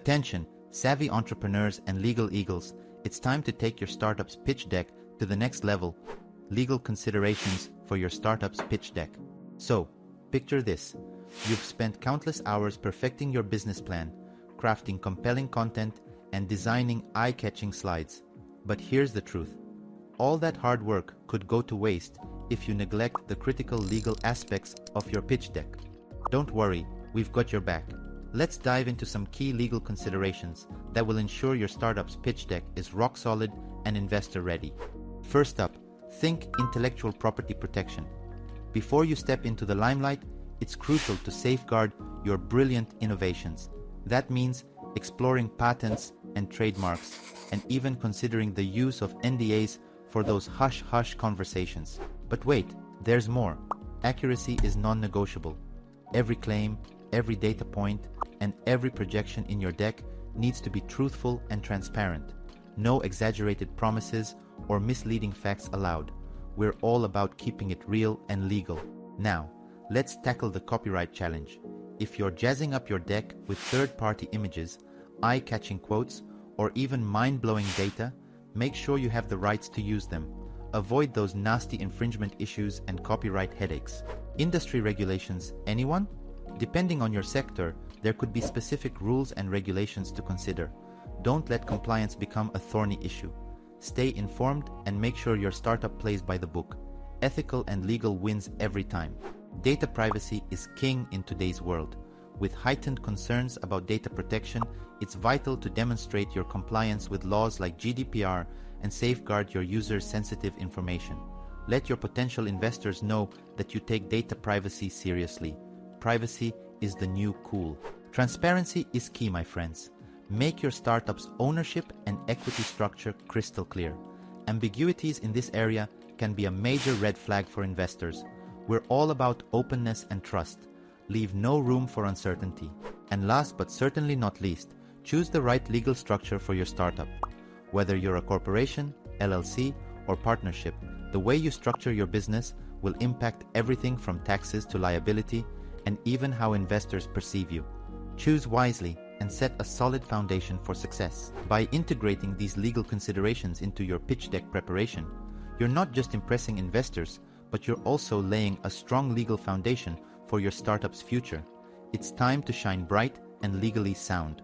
Attention, savvy entrepreneurs and legal eagles, it's time to take your startup's pitch deck to the next level. Legal considerations for your startup's pitch deck. So, picture this. You've spent countless hours perfecting your business plan, crafting compelling content, and designing eye-catching slides. But here's the truth. All that hard work could go to waste if you neglect the critical legal aspects of your pitch deck. Don't worry, we've got your back. Let's dive into some key legal considerations that will ensure your startup's pitch deck is rock solid and investor ready. First up, think intellectual property protection. Before you step into the limelight, it's crucial to safeguard your brilliant innovations. That means exploring patents and trademarks, and even considering the use of NDAs for those hush-hush conversations. But wait, there's more. Accuracy is non-negotiable. Every claim, every data point, and every projection in your deck needs to be truthful and transparent. No exaggerated promises or misleading facts allowed. We're all about keeping it real and legal. Now, let's tackle the copyright challenge. If you're jazzing up your deck with third-party images, eye-catching quotes, or even mind-blowing data, make sure you have the rights to use them. Avoid those nasty infringement issues and copyright headaches. Industry regulations, anyone? Depending on your sector, there could be specific rules and regulations to consider. Don't let compliance become a thorny issue. Stay informed and make sure your startup plays by the book. Ethical and legal wins every time. Data privacy is king in today's world. With heightened concerns about data protection, it's vital to demonstrate your compliance with laws like GDPR and safeguard your users' sensitive information. Let your potential investors know that you take data privacy seriously. Privacy is the new cool. Transparency is key, my friends. Make your startup's ownership and equity structure crystal clear. Ambiguities in this area can be a major red flag for investors. We're all about openness and trust. Leave no room for uncertainty. And last but certainly not least, choose the right legal structure for your startup. Whether you're a corporation, LLC, or partnership, the way you structure your business will impact everything from taxes to liability and even how investors perceive you. Choose wisely and set a solid foundation for success. By integrating these legal considerations into your pitch deck preparation, you're not just impressing investors, but you're also laying a strong legal foundation for your startup's future. It's time to shine bright and legally sound.